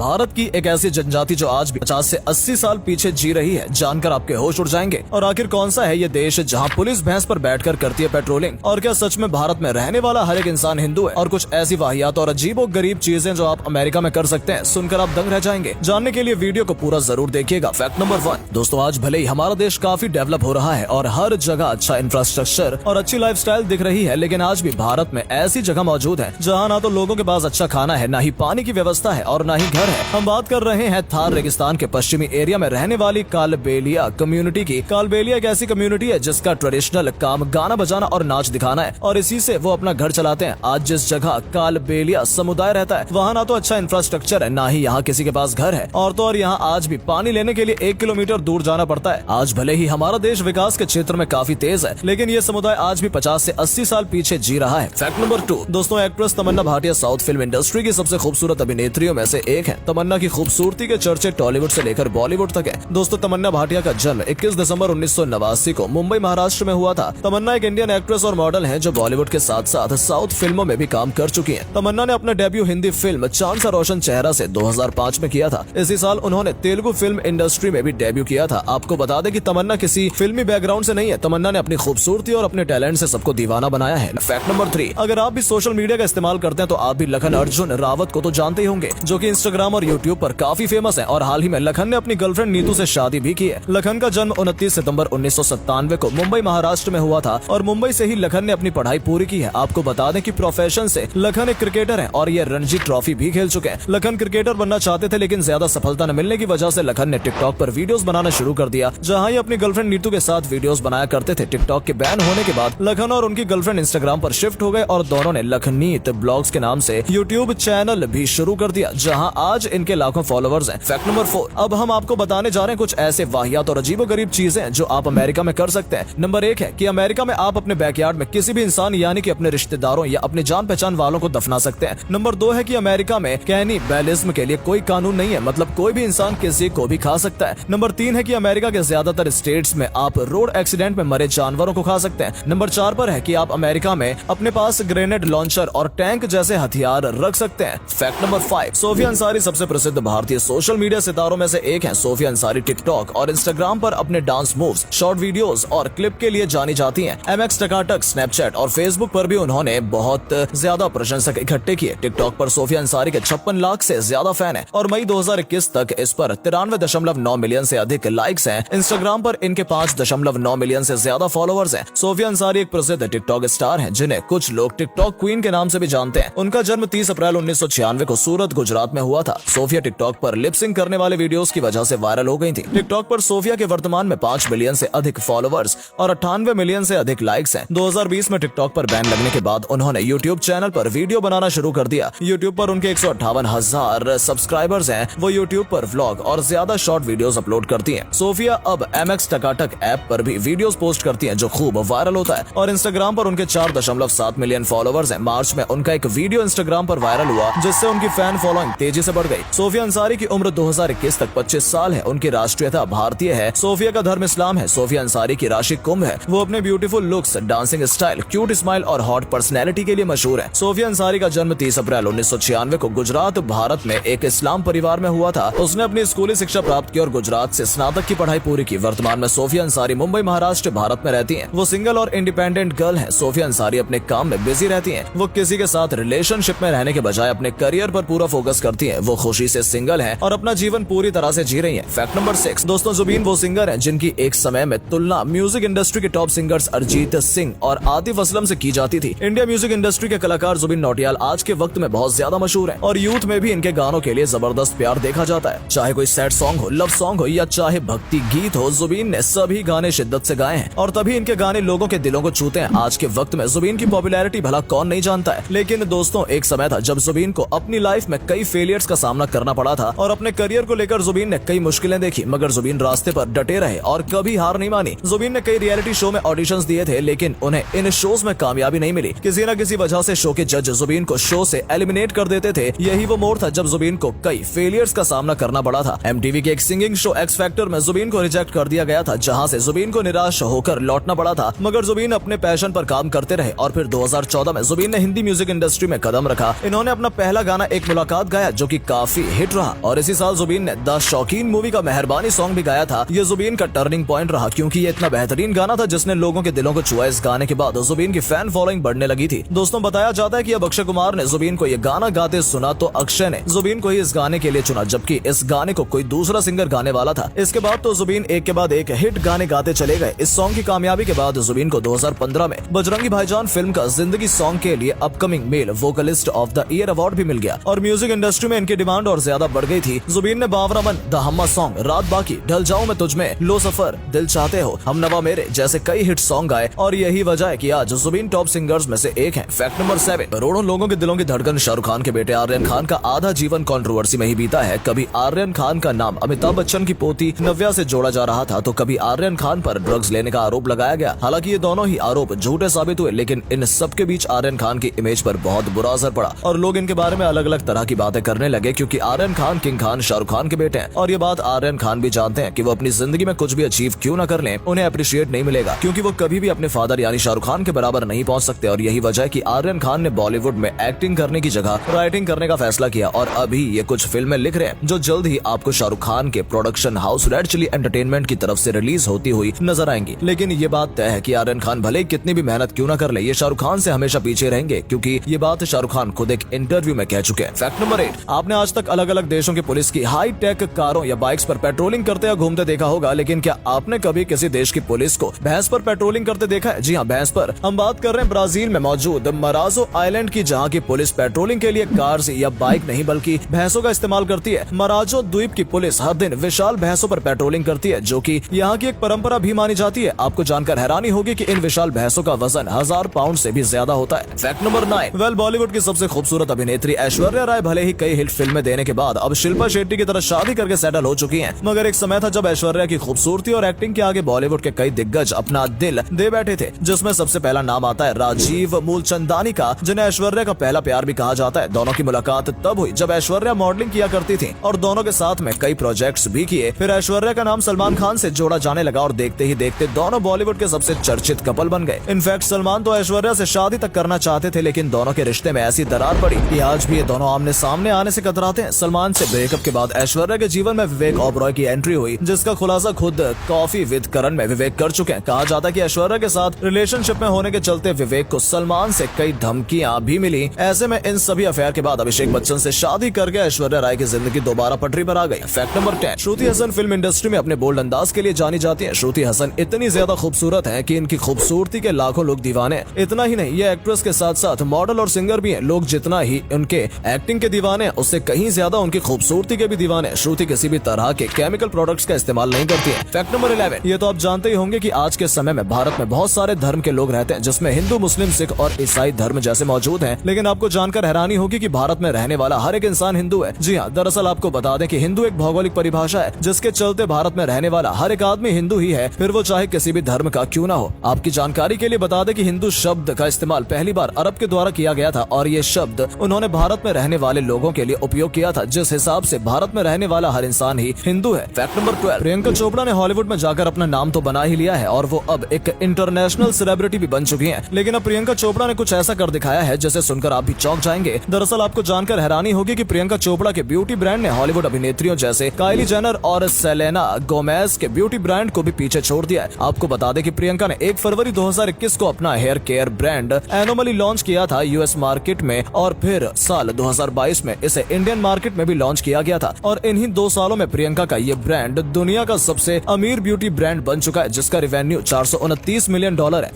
भारत की एक ऐसी जनजाति जो आज भी 50 से 80 साल पीछे जी रही है, जानकर आपके होश उड़ जाएंगे। और आखिर कौन सा है ये देश जहां पुलिस भैंस पर बैठकर करती है पेट्रोलिंग? और क्या सच में भारत में रहने वाला हर एक इंसान हिंदू है? और कुछ ऐसी वाहियात और अजीबो गरीब चीजें जो आप अमेरिका में कर सकते हैं, सुनकर आप दंग रह जाएंगे। जानने के लिए वीडियो को पूरा जरूर देखिएगा। फैक्ट नंबर 1 दोस्तों, आज भले ही हमारा देश काफी डेवलप हो रहा है और हर जगह अच्छा इंफ्रास्ट्रक्चर और अच्छी लाइफस्टाइल दिख रही है, लेकिन आज भी भारत में ऐसी जगह मौजूद है जहाँ ना तो लोगों के पास अच्छा खाना है, ना ही पानी की व्यवस्था है और ना ही घर है। हम बात कर रहे हैं थार रेगिस्तान के पश्चिमी एरिया में रहने वाली कालबेलिया कम्युनिटी की। कालबेलिया एक ऐसी कम्युनिटी है जिसका ट्रेडिशनल काम गाना बजाना और नाच दिखाना है और इसी से वो अपना घर चलाते हैं। आज जिस जगह कालबेलिया समुदाय रहता है वहाँ ना तो अच्छा इंफ्रास्ट्रक्चर है, ना ही यहाँ किसी के पास घर है, और तो और यहाँ आज भी पानी लेने के लिए 1 किलोमीटर दूर जाना पड़ता है। आज भले ही हमारा देश विकास के क्षेत्र में काफी तेज है, लेकिन ये समुदाय आज भी 50 से 80 साल पीछे जी रहा है। फैक्ट नंबर 2 दोस्तों, एक्ट्रेस तमन्ना भाटिया साउथ फिल्म इंडस्ट्री की सबसे खूबसूरत अभिनेत्रियों में से एक है। तमन्ना की खूबसूरती के चर्चे टॉलीवुड से लेकर बॉलीवुड तक है। दोस्तों, तमन्ना भाटिया का जन्म 21 दिसंबर 1989 को मुंबई महाराष्ट्र में हुआ था। तमन्ना एक इंडियन एक्ट्रेस और मॉडल है जो बॉलीवुड के साथ साथ साउथ फिल्मों में भी काम कर चुकी है। तमन्ना ने अपना डेब्यू हिंदी फिल्म चांद सा रोशन चेहरा से 2005 में किया था। इसी साल उन्होंने तेलुगु फिल्म इंडस्ट्री में भी डेब्यू किया था। आपको बता दें कि तमन्ना किसी फिल्मी बैकग्राउंड से नहीं है। तमन्ना ने अपनी खूबसूरती और अपने टैलेंट से सबको दीवाना बनाया है। फैक्ट नंबर 3 अगर आप भी सोशल मीडिया का इस्तेमाल करते हैं तो आप भी लखन अर्जुन रावत को तो जानते ही होंगे, जो कि इंस्टाग्राम और यूट्यूब पर काफी फेमस है। और हाल ही में लखन ने अपनी गर्लफ्रेंड नीतू से शादी भी की है। लखन का जन्म 29 सितंबर 1997 को मुंबई महाराष्ट्र में हुआ था और मुंबई से ही लखन ने अपनी पढ़ाई पूरी की है। आपको बता दें कि प्रोफेशन से लखन एक क्रिकेटर है और ये रणजी ट्रॉफी भी खेल चुके हैं। लखन क्रिकेटर बनना चाहते थे, लेकिन ज्यादा सफलता न मिलने की वजह से लखन ने टिकटॉक पर वीडियोस बनाना शुरू कर दिया, जहां ये अपनी गर्लफ्रेंड नीतू के साथ वीडियोस बनाया करते थे। टिकटॉक के बैन होने के बाद लखन और उनकी गर्लफ्रेंड इंस्टाग्राम पर शिफ्ट हो गए और दोनों ने लखनीत ब्लॉग्स के नाम से यूट्यूब चैनल भी शुरू कर दिया, जहां आज इनके लाखों फॉलोअर्स हैं। फैक्ट नंबर 4 अब हम आपको बताने जा रहे हैं कुछ ऐसे वाहियात और अजीबोगरीब चीजें जो आप अमेरिका में कर सकते हैं। नंबर 1 है कि अमेरिका में आप अपने बैकयार्ड में किसी भी इंसान यानी कि अपने रिश्तेदारों या अपने जान पहचान वालों को दफना सकते हैं। नंबर 2 है कि अमेरिका में कैनिबलिज्म के लिए कोई कानून नहीं है, मतलब कोई भी इंसान किसी को भी खा सकता है। नंबर 3 है कि अमेरिका के ज्यादातर स्टेट्स में आप रोड एक्सीडेंट में मरे जानवरों को खा सकते हैं। नंबर 4 पर है कि आप अमेरिका में अपने पास ग्रेनेड लॉन्चर और टैंक जैसे हथियार रख सकते हैं। फैक्ट नंबर 5 सोफिया अंसारी सबसे प्रसिद्ध भारतीय सोशल मीडिया सितारों में से एक है। सोफिया अंसारी टिकटॉक और इंस्टाग्राम पर अपने डांस मूव्स, शॉर्ट वीडियोस और क्लिप के लिए जानी जाती हैं। MX टकाटक, स्नैपचैट और फेसबुक पर भी उन्होंने बहुत ज्यादा प्रशंसक इकट्ठे किए। टिकटॉक पर सोफिया अंसारी के 56 लाख से ज्यादा फैन है और मई 2021 तक इस पर 93.9 मिलियन से अधिक लाइक्स हैं। इंस्टाग्राम पर इनके 5.9 मिलियन से ज्यादा फॉलोअर्स हैं। सोफिया अंसारी एक प्रसिद्ध टिकटॉक स्टार हैं, जिन्हें कुछ लोग टिकटॉक क्वीन के नाम से भी जानते हैं। उनका जन्म 30 अप्रैल 1996 को सूरत, गुजरात में हुआ था। सोफिया टिकटॉक पर लिपसिंग करने वाले वीडियोस की वजह से वायरल हो गई थी। टिकटॉक पर सोफिया के वर्तमान में 5 मिलियन से अधिक फॉलोअर्स और 98 मिलियन से अधिक लाइक्स हैं। 2020 में टिकटॉक पर बैन लगने के बाद उन्होंने यूट्यूब चैनल पर वीडियो बनाना शुरू कर दिया। यूट्यूब पर उनके 158,000 सब्सक्राइबर्स हैं। वो यूट्यूब पर व्लॉग और ज्यादा शॉर्ट वीडियोस अपलोड करती हैं। सोफिया अब MX टकाटक ऐप पर भी वीडियोस पोस्ट करती हैं, जो खूब वायरल होता है। और इंस्टाग्राम पर उनके 4.7 मिलियन फॉलोअर्स हैं। मार्च में उनका एक वीडियो इंस्टाग्राम पर वायरल हुआ, जिससे उनकी फैन फॉलोइंग तेजी से बढ़ गई। सोफिया अंसारी की उम्र 2021 तक 25 साल है। उनकी राष्ट्रीयता भारतीय है। सोफिया का धर्म इस्लाम है। सोफिया अंसारी की राशि कुंभ है। वो अपने beautiful looks, dancing style, cute smile और हॉट पर्सनैलिटी के लिए मशहूर है। सोफिया अंसारी का जन्म 30 अप्रैल 1996 को गुजरात, भारत में एक इस्लाम परिवार में हुआ था। उसने अपनी स्कूली शिक्षा प्राप्त की और गुजरात से स्नातक की पढ़ाई पूरी की। वर्तमान में सोफिया अंसारी मुंबई, महाराष्ट्र, भारत में रहती हैं। वो सिंगल और इंडिपेंडेंट गर्ल है। सोफिया अंसारी अपने काम में बिजी रहती हैं। वो किसी के साथ रिलेशनशिप में रहने के बजाय अपने करियर पर पूरा फोकस करती हैं। वो खुशी से सिंगल है और अपना जीवन पूरी तरह से जी रही है। फैक्ट नंबर 6 दोस्तों, जुबीन वो सिंगर है जिनकी एक समय में तुलना म्यूजिक इंडस्ट्री के टॉप सिंगर्स अरिजीत सिंह और आतिफ असलम से की जाती थी। इंडिया म्यूजिक इंडस्ट्री के कलाकार जुबिन नौटियाल आज के वक्त में बहुत ज्यादा मशहूर है और यूथ में भी इनके गानों के लिए जबरदस्त प्यार देखा जाता है। चाहे कोई सैड सॉन्ग हो, लव सॉन्ग हो या चाहे भक्ति गीत हो, जुबीन ने सभी गाने शिद्दत से गाए हैं और तभी इनके गाने लोगों के दिलों को छूते हैं। आज के वक्त में जुबीन की पॉपुलैरिटी भला कौन नहीं जानता है, लेकिन दोस्तों एक समय था जब जुबीन को अपनी लाइफ में कई फेलियर्स का सामना करना पड़ा था और अपने करियर को लेकर जुबीन ने कई मुश्किलें देखी, मगर जुबीन रास्ते पर डटे रहे और कभी हार नहीं मानी। जुबीन ने कई रियलिटी शो में ऑडिशंस दिए थे, लेकिन उन्हें इन शोज में कामयाबी नहीं मिली। किसी न किसी वजह से शो के जज जुबीन को शो से एलिमिनेट कर देते थे। यही वो मोड़ था जब जुबीन को कई फेलियर्स का सामना करना पड़ा था। MTV के एक सिंगिंग शो एक्स फैक्टर में जुबीन को रिजेक्ट कर दिया गया था, जहां से जुबीन को निराश होकर लौटना पड़ा था, मगर जुबीन अपने पैशन पर काम करते रहे और फिर 2014 में जुबीन ने हिंदी म्यूजिक इंडस्ट्री में कदम रखा। इन्होंने अपना पहला गाना एक मुलाकात गाया, जो कि काफी हिट रहा। और इसी साल जुबीन ने द शौकीन मूवी का मेहरबानी सॉन्ग भी गाया था। ये जुबीन का टर्निंग पॉइंट रहा क्योंकि ये इतना बेहतरीन गाना था जिसने लोगों के दिलों को छुआ। इस गाने के बाद जुबीन की फैन फॉलोइंग बढ़ने लगी थी। दोस्तों, बताया जाता है कि अब अक्षय कुमार ने जुबीन को ये गाना गाते सुना तो अक्षय ने जुबीन को ही इस गाने के लिए चुना, जबकि इस गाने को कोई दूसरा सिंगर गाने वाला था। इसके बाद तो जुबीन एक के बाद एक हिट गाने गाते चले गए। इस सॉन्ग की कामयाबी के बाद जुबीन को 2015 में बजरंगी भाईजान फिल्म का जिंदगी सॉन्ग के लिए upcoming male vocalist of the year award भी मिल गया और म्यूजिक इंडस्ट्री में इनकी डिमांड और ज्यादा बढ़ गई थी। जुबीन ने बावरा मन, द हम्मा सॉन्ग, रात बाकी, ढल जाऊं मैं तुझमें, लो सफर, दिल चाहते हो, हम नवा मेरे जैसे कई हिट सॉन्ग गाए और यही वजह है कि आज जुबीन टॉप सिंगर्स में से एक है। फैक्ट नंबर 7, करोड़ों लोगों के दिलों की धड़कन शाहरुख खान के बेटे आर्यन खान का आधा जीवन कंट्रोवर्सी में ही बीता है। कभी आर्यन खान का नाम अमिताभ बच्चन की पोती नव्या से जोड़ा जा रहा था तो कभी आर्यन खान पर ड्रग्स लेने का आरोप लगाया गया। हालांकि ये दोनों ही आरोप झूठे साबित हुए, लेकिन इन सब के बीच आर्यन खान की इमेज पर बहुत बुरा असर पड़ा और लोग इनके बारे में अलग अलग तरह की बातें करने लगे क्योंकि आर्यन खान किंग खान शाहरुख खान के बेटे हैं। और ये बात आर्यन खान भी जानते हैं कि वो अपनी जिंदगी में कुछ भी अचीव क्यों न कर लें, उन्हें अप्रिशिएट नहीं मिलेगा क्योंकि वो कभी भी अपने फादर यानी शाहरुख खान के बराबर नहीं पहुंच सकते। और यही वजह है कि आर्यन खान ने बॉलीवुड में एक्टिंग करने की जगह राइटिंग करने का फैसला किया और अभी ये कुछ फिल्में लिख रहे हैं जो जल्द ही आपको शाहरुख खान के production house red chilli entertainment की तरफ से रिलीज होती हुई नजर आएंगी। लेकिन ये बात तय है कि आर्यन खान भले कितनी भी मेहनत क्यों न कर ले, ये शाहरुख खान से हमेशा पीछे रहेंगे क्योंकि ये बात शाहरुख खान खुद एक इंटरव्यू में कह चुके हैं। फैक्ट नंबर 8, आपने आज तक अलग अलग देशों की पुलिस की हाई टेक कारों या बाइक्स पर पेट्रोलिंग करते या घूमते देखा होगा, लेकिन क्या आपने कभी किसी देश की पुलिस को भैंस पर पेट्रोलिंग करते देखा है? जी हाँ, भैंस पर। हम बात कर रहे हैं ब्राजील में मौजूद मराजो आइलैंड की, जहाँ की पुलिस पेट्रोलिंग के लिए कार्स या बाइक नहीं बल्कि भैंसों का इस्तेमाल करती है। मराजो द्वीप की पुलिस हर दिन विशाल भैंसों पर पेट्रोलिंग करती है जो कि यहाँ की एक परंपरा भी मानी जाती है। आपको जानकर हैरानी होगी कि इन विशाल भैंसों का वजन 1000 पाउंड से भी ज्यादा होता है। फैक्ट नंबर 9, बॉलीवुड की सबसे खूबसूरत अभिनेत्री ऐश्वर्या राय भले ही कई हिट फिल्में देने के बाद अब शिल्पा शेट्टी की तरह शादी करके सेटल हो चुकी हैं, मगर एक समय था जब ऐश्वर्या की खूबसूरती और एक्टिंग के आगे बॉलीवुड के कई दिग्गज अपना दिल दे बैठे थे, जिसमें सबसे पहला नाम आता है राजीव मूलचंदानी का, जिन्हें ऐश्वर्या का पहला प्यार भी कहा जाता है। दोनों की मुलाकात तब हुई जब ऐश्वर्या मॉडलिंग किया करती थी और दोनों के साथ में कई प्रोजेक्ट्स भी किए। फिर ऐश्वर्या का नाम सलमान खान से जोड़ा जाने लगा और देखते ही देखते दोनों बॉलीवुड के सबसे चर्चित कपल बन गए। इनफैक्ट सलमान तो ऐश्वर्या से शादी तक करना चाहते थे, लेकिन दोनों के रिश्ते में ऐसी दरार पड़ी कि आज भी ये दोनों आमने सामने आने से कतराते हैं। सलमान से ब्रेकअप के बाद ऐश्वर्या के जीवन में विवेक ओबरॉय की एंट्री हुई, जिसका खुलासा खुद कॉफी विद करण में विवेक कर चुके हैं। कहा जाता है कि ऐश्वर्या के साथ रिलेशनशिप में होने के चलते विवेक को सलमान से कई धमकियां भी मिली। ऐसे में इन सभी अफेयर के बाद अभिषेक बच्चन से शादी करके ऐश्वर्या राय की जिंदगी दोबारा पटरी पर आ गई। Fact number 10, Shruti Haasan film industry में अपने बोल्ड अंदाज के लिए जानी जाती है। श्रुति हसन इतनी ज्यादा खूबसूरत है कि इनकी खूबसूरती के लाखों लोग दीवाने हैं। इतना ही नहीं, ये एक्ट्रेस के साथ साथ मॉडल और सिंगर भी हैं। लोग जितना ही उनके एक्टिंग के दीवाने हैं, उससे कहीं ज्यादा उनकी खूबसूरती के भी दीवाने हैं। श्रुति किसी भी तरह के केमिकल प्रोडक्ट्स का इस्तेमाल नहीं करती है। फैक्ट नंबर 11, ये तो आप जानते ही होंगे कि आज के समय में भारत में बहुत सारे धर्म के लोग रहते हैं, जिसमें हिंदू, मुस्लिम, सिख और ईसाई धर्म जैसे मौजूद हैं। लेकिन आपको जानकर हैरानी होगी कि भारत में रहने वाला हर एक इंसान हिंदू है। जी हाँ, दरअसल आपको बता दें कि हिंदू एक भौगोलिक परिभाषा है जिसके चलते भारत में रहने वाला हर एक आदमी हिंदू ही है, फिर वो चाहे किसी भी धर्म का क्यों ना हो। आपकी जानकारी के लिए बता दें कि हिंदू शब्द का इस्तेमाल पहली बार अरब के द्वारा किया गया था और ये शब्द उन्होंने भारत में रहने वाले लोगों के लिए उपयोग किया था, जिस हिसाब से भारत में रहने वाला हर इंसान ही हिंदू है। फैक्ट नंबर 12, प्रियंका चोपड़ा ने हॉलीवुड में जाकर अपना नाम तो बना ही लिया है और वो अब एक इंटरनेशनल सेलिब्रिटी भी बन चुकी हैं। लेकिन अब प्रियंका चोपड़ा ने कुछ ऐसा कर दिखाया है जिसे सुनकर आप भी चौंक जाएंगे। दरअसल आपको जानकर हैरानी होगी कि प्रियंका चोपड़ा के ब्यूटी ब्रांड ने हॉलीवुड अभिनेत्रियों जैसे काइली जेनर और सेलेना गोमेज के ब्यूटी ब्रांड को भी पीछे छोड़ दिया है। आपको बता दें कि प्रियंका ने 1 फरवरी 2021 को अपना hair care brand Anomaly launch किया था यूएस मार्केट में और फिर साल 2022 में इसे इंडियन मार्केट में भी लॉन्च किया गया था और इन्हीं 2 सालों में प्रियंका का ये ब्रांड दुनिया का सबसे अमीर ब्यूटी ब्रांड बन चुका है, जिसका रेवेन्यू $429 मिलियन है।